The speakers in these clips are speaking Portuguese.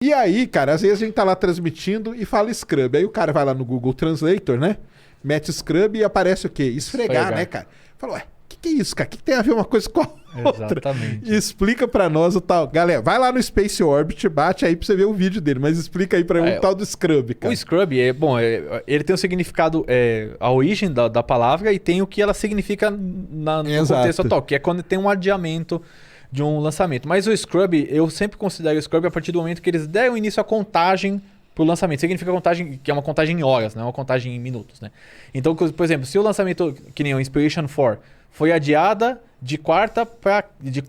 E aí, cara, às vezes a gente tá lá transmitindo e fala Scrub. Aí o cara vai lá no Google Translator, né? Mete Scrub e aparece o quê? Esfregar, né, cara? Fala, ué, o que é isso, cara? O que tem a ver uma coisa com a outra? Exatamente. E explica pra nós o tal. Galera, vai lá no Space Orbit, bate aí pra você ver o vídeo dele, mas explica aí pra mim o tal do Scrub, cara. O Scrub, ele tem um significado, a origem da palavra e tem o que ela significa no contexto atual, que é quando tem um adiamento de um lançamento. Mas o Scrub, eu sempre considero o Scrub a partir do momento que eles deram início à contagem pro lançamento. Significa contagem, que é uma contagem em horas, não é uma contagem em minutos, né? Então, por exemplo, se o lançamento, que nem o Inspiration 4, foi adiada de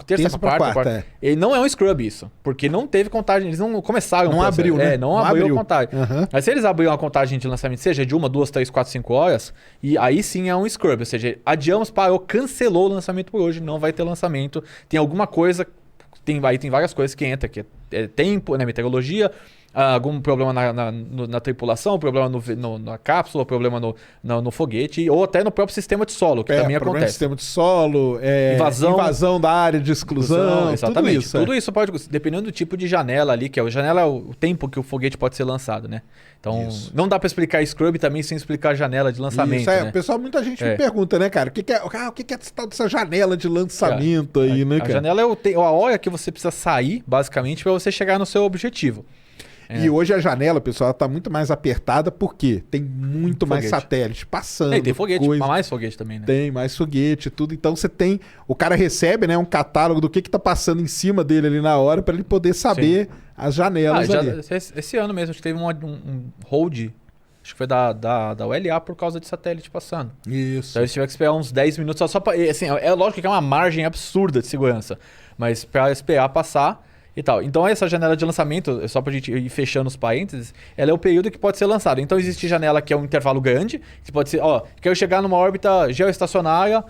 terça pra quarta. Ele não é um Scrub isso, porque não teve contagem, eles não começaram. Não abriu, né? Não abriu a contagem. Mas se eles abriram a contagem de lançamento, seja de 1, 2, 3, 4, 5 horas, e aí sim é um Scrub, ou seja, adiamos, parou, cancelou o lançamento por hoje, não vai ter lançamento, tem alguma coisa, tem várias coisas que entra, que é tempo, né, meteorologia, algum problema na tripulação, problema na cápsula, problema no foguete, ou até no próprio sistema de solo, que também acontece. Sistema de solo, invasão da área de exclusão, exatamente. Tudo isso pode, dependendo do tipo de janela ali, que janela é o tempo que o foguete pode ser lançado, né? Então, não dá para explicar Scrub também sem explicar a janela de lançamento, né? Pessoal, muita gente me pergunta, né, cara? O que é essa tal dessa janela de lançamento aí, né, cara? A janela é a hora que você precisa sair, basicamente, para você chegar no seu objetivo. E hoje a janela, pessoal, ela tá muito mais apertada porque tem muito mais satélite passando. Tem foguete, mais foguete também, né? Tem mais foguete, tudo. Então você tem... O cara recebe, né, um catálogo do que tá passando em cima dele ali na hora para ele poder saber as janelas ali. Esse ano mesmo, acho que teve um hold, acho que foi da ULA por causa de satélite passando. Isso. Então eles tiveram que esperar uns 10 minutos só pra... Assim, é lógico que é uma margem absurda de segurança, mas para esperar passar... E tal. Então essa janela de lançamento, só pra gente ir fechando os parênteses, ela é o período que pode ser lançado. Então existe janela que é um intervalo grande, que pode ser, quero chegar numa órbita geoestacionária,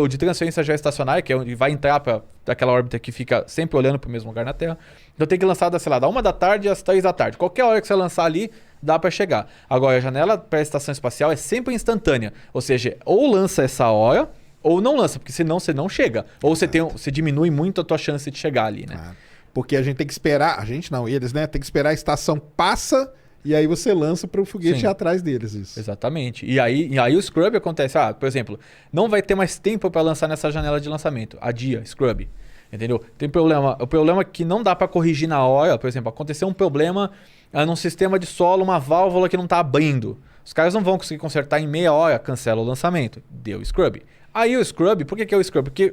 de transferência geoestacionária, que vai entrar para aquela órbita que fica sempre olhando para o mesmo lugar na Terra. Então tem que lançar, sei lá, da 1 da tarde às 3 da tarde. Qualquer hora que você lançar ali, dá para chegar. Agora a janela para a estação espacial é sempre instantânea, ou seja, ou lança essa hora, ou não lança, porque senão você não chega. Ou você diminui muito a tua chance de chegar ali, né? Porque a gente tem que esperar, a gente não, eles, né? Tem que esperar a estação passa e aí você lança para o foguete ir atrás deles. Isso. Exatamente. E aí o Scrub acontece, por exemplo, não vai ter mais tempo para lançar nessa janela de lançamento. Adia, Scrub. Entendeu? Tem problema. O problema é que não dá para corrigir na hora. Por exemplo, aconteceu um problema num sistema de solo, uma válvula que não está abrindo. Os caras não vão conseguir consertar em meia hora, cancela o lançamento. Deu Scrub. Aí o Scrub, por que é o Scrub? Porque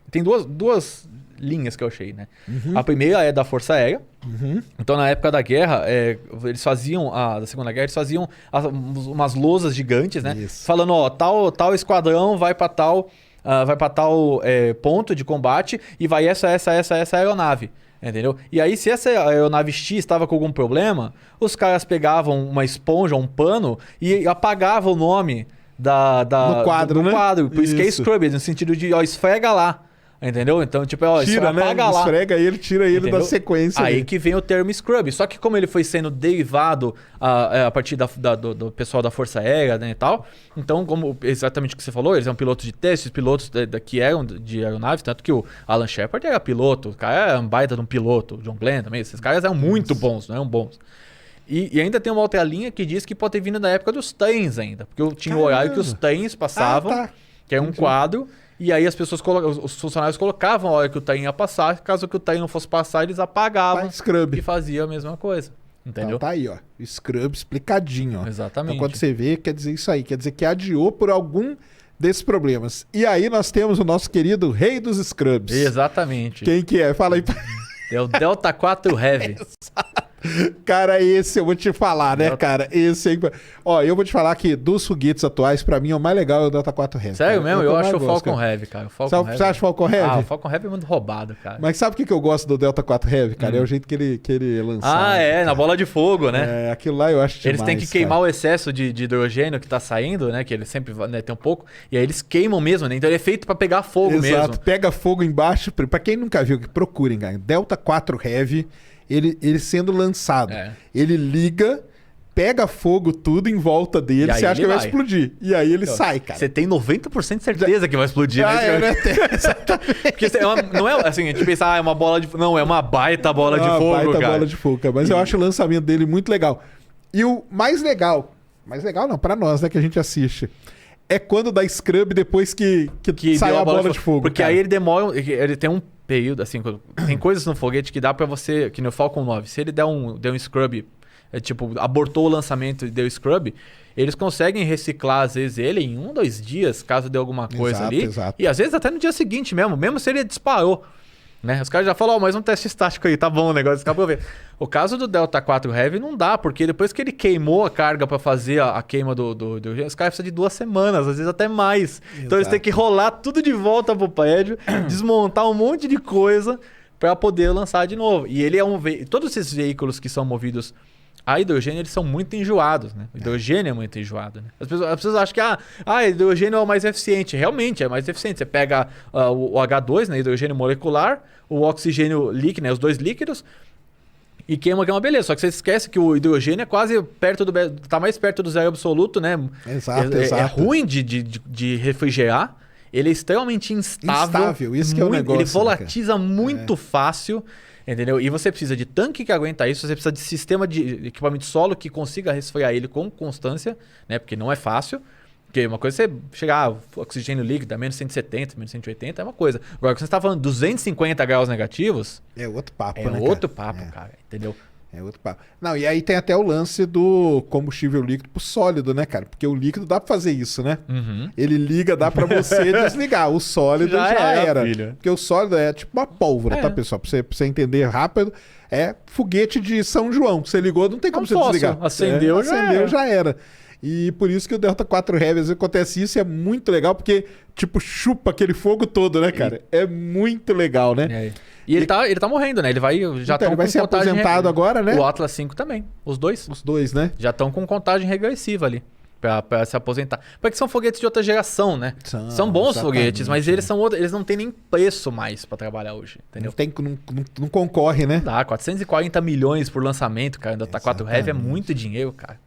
tem duas linhas que eu achei, né? A primeira é da Força Aérea. Então, na época da guerra, eles faziam, da Segunda Guerra, eles faziam umas lousas gigantes, né? Isso. Falando, tal esquadrão vai para tal ponto de combate e vai essa aeronave. Entendeu? E aí, se essa aeronave X estava com algum problema, os caras pegavam uma esponja, um pano e apagavam o nome no quadro, né? quadro. Por isso que é Scrub, no sentido de, esfrega lá. Entendeu? Então, tipo, tira, né? Apaga lá. Esfrega ele, tira ele Entendeu? da sequência. Aí que vem o termo Scrub. Só que como ele foi sendo derivado a partir do pessoal da Força Aérea, né, e tal, então, como exatamente o que você falou, eles eram pilotos de testes, pilotos que eram de aeronaves, tanto que o Alan Shepard era piloto, o cara era um baita de um piloto, o John Glenn também, esses caras eram muito bons, não eram bons. E ainda tem uma outra linha que diz que pode ter vindo da época dos trens ainda, porque tinha o horário que os trens passavam, que é um quadro. E aí os funcionários colocavam a hora que o trem ia passar. Caso que o trem não fosse passar, eles apagavam e faziam a mesma coisa. Entendeu? Então tá aí, ó. Scrub explicadinho, ó. Exatamente. Então quando você vê, quer dizer isso aí. Quer dizer que adiou por algum desses problemas. E aí nós temos o nosso querido rei dos Scrubs. Exatamente. Quem que é? Fala aí. É o Delta 4 Heavy. Cara, esse eu vou te falar, né, cara? Esse aí... Ó, eu vou te falar que dos foguetes atuais, pra mim, o mais legal é o Delta 4 Heavy. Sério mesmo? Eu acho o Falcon cara. Heavy, cara. Você acha o Falcon Heavy? O Falcon Heavy é muito roubado, cara. Mas sabe o que eu gosto do Delta 4 Heavy, cara? É o jeito que ele lançava. Na bola de fogo, né? Aquilo lá eu acho demais, eles têm que queimar o excesso de hidrogênio que tá saindo, né? Que ele sempre tem um pouco. E aí eles queimam mesmo, né? Então ele é feito pra pegar fogo mesmo. Exato. Pega fogo embaixo. Pra quem nunca viu, procurem, cara. Delta 4 Heavy... Ele sendo lançado. Ele liga, pega fogo tudo em volta dele, você acha que vai explodir. E aí ele sai, cara. Você tem 90% de certeza que vai explodir, né? Exatamente. Porque não é assim, a gente pensa, é uma bola de fogo. Não, é uma baita bola de fogo, cara. Baita bola de fogo, cara. Mas eu acho o lançamento dele muito legal. E o mais legal não, pra nós, né, que a gente assiste, é quando dá scrub depois que sai a bola de fogo. Porque aí ele demora, ele tem um período, assim, tem coisas no foguete que dá pra você, que no Falcon 9, se ele der um scrub, tipo, abortou o lançamento e deu scrub, eles conseguem reciclar, às vezes, ele em 1, 2 dias, caso dê alguma coisa ali. Exato. E às vezes até no dia seguinte mesmo se ele disparou. Né? Os caras já falaram, mais um teste estático aí, tá bom o negócio, acabou ver. O caso do Delta 4 Heavy não dá, porque depois que ele queimou a carga pra fazer a queima do os caras precisam de 2 semanas, às vezes até mais. Exato. Então eles têm que rolar tudo de volta pro prédio, desmontar um monte de coisa pra poder lançar de novo. E ele é todos esses veículos que são movidos a hidrogênio, eles são muito enjoados, né? O hidrogênio é muito enjoado, né? As pessoas acham que hidrogênio é o mais eficiente. Realmente é mais eficiente. Você pega o H2, né? Hidrogênio molecular, o oxigênio líquido, né? Os 2 líquidos, e queima, que é uma beleza. Só que você esquece que o hidrogênio é quase tá mais perto do zero absoluto, né? Exato. É ruim de refrigerar. Ele é extremamente instável. Isso que é o negócio. Ele volatiza muito fácil. Entendeu? E você precisa de tanque que aguenta isso, você precisa de sistema de equipamento de solo que consiga resfriar ele com constância, né? Porque não é fácil. Porque uma coisa é você chegar, oxigênio líquido a menos 170, menos 180, é uma coisa. Agora, quando você está falando 250 graus negativos... É outro papo, né, outro papo, cara. Entendeu? É outro papo. Não, e aí tem até o lance do combustível líquido pro sólido, né, cara? Porque o líquido dá pra fazer isso, né? Uhum. Ele liga, dá pra você desligar. O sólido já era. Filho. Porque o sólido é tipo uma pólvora, tá, pessoal? Pra você entender rápido, é foguete de São João. Você ligou, não tem como você desligar. Acendeu, já era. E por isso que o Delta 4 Heavy, às vezes acontece isso, e é muito legal, porque, tipo, chupa aquele fogo todo, né, cara? É muito legal, né? E ele tá morrendo, né? Ele vai ser aposentado agora, né? O Atlas 5 também, os dois. Os dois, né? Já estão com contagem regressiva ali, pra se aposentar. Porque são foguetes de outra geração, né? São bons foguetes, mas eles eles não têm nem preço mais pra trabalhar hoje, entendeu? Não concorre, né? Dá, 440 milhões por lançamento, cara. O Delta 4 Heavy é muito dinheiro, cara.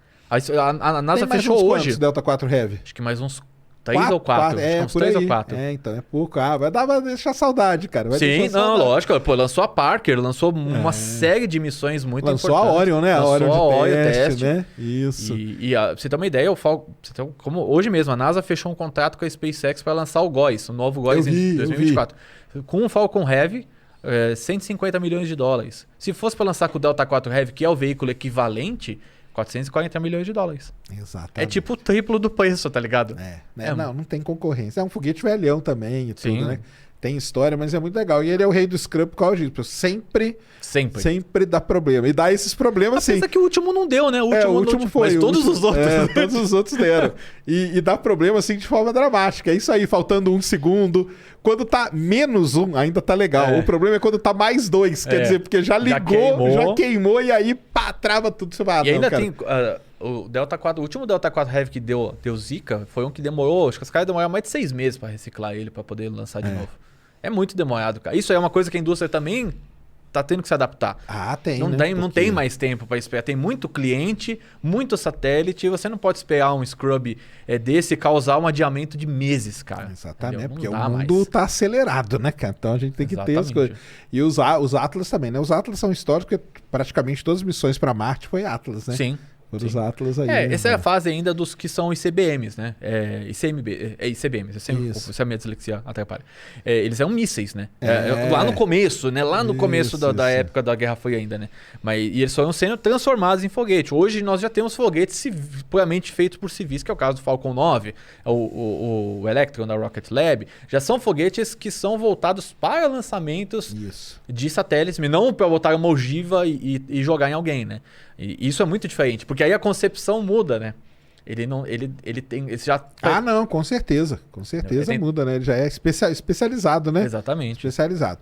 A NASA fechou hoje. Delta 4 Heavy? Acho que mais uns 3 ou 4. Uns 3 ou 4. Então é pouco. Vai deixar saudade, cara. Sim, lógico. Pô, lançou a Parker, lançou uma série de missões muito importantes. Lançou a Orion, né? Lançou a Orion teste, né? Isso. E pra você ter uma ideia, como hoje mesmo, a NASA fechou um contrato com a SpaceX para lançar o GOES, o novo GOES em 2024. Com o Falcon Heavy, 150 milhões de dólares. Se fosse para lançar com o Delta 4 Heavy, que é o veículo equivalente, 440 milhões de dólares. Exatamente. É tipo o triplo do preço, tá ligado? Não tem concorrência. É um foguete velhão também e tudo, né? Tem história, mas é muito legal. E ele é o rei do scrub por causa disso. Sempre dá problema. E dá esses problemas, sim. Pensa que o último não deu, né? O último foi. Mas todos os outros. Todos os outros deram. E dá problema, assim, de forma dramática. É isso aí, faltando 1 segundo. Quando tá menos 1, ainda tá legal. O problema é quando tá mais 2. Quer dizer, porque já ligou, já queimou e aí, pá, trava tudo. Você vai, e ainda tem... o Delta 4, o último Delta 4 Heavy que deu Zika foi um que demorou... Acho que os caras demoraram mais de 6 meses pra reciclar ele, pra poder lançar de novo. É muito demorado, cara. Isso é uma coisa que a indústria também tá tendo que se adaptar. Tem, não tem mais tempo para esperar. Tem muito cliente, muito satélite, e você não pode esperar um scrub desse causar um adiamento de meses, cara. Exatamente, porque o mundo tá acelerado, né, cara? Então a gente tem que ter as coisas. E os Atlas também, né? Os Atlas são históricos, porque praticamente todas as missões para Marte foi Atlas, né? Sim. Os Atlas aí. Essa é a fase ainda dos que são ICBMs, né? ICBMs. Se a minha dislexia atrapalha. Eles são mísseis, né? Lá no começo, né? Lá no começo da época da Guerra Fria ainda, né? E eles foram sendo transformados em foguete. Hoje nós já temos foguetes puramente feitos por civis, que é o caso do Falcon 9, o Electron da Rocket Lab. Já são foguetes que são voltados para lançamentos de satélites, mas não para botar uma ogiva e jogar em alguém, né? E isso é muito diferente, porque aí a concepção muda, né? Ele já... não, com certeza. Com certeza muda, né? Ele já é especializado, né? Exatamente. Especializado.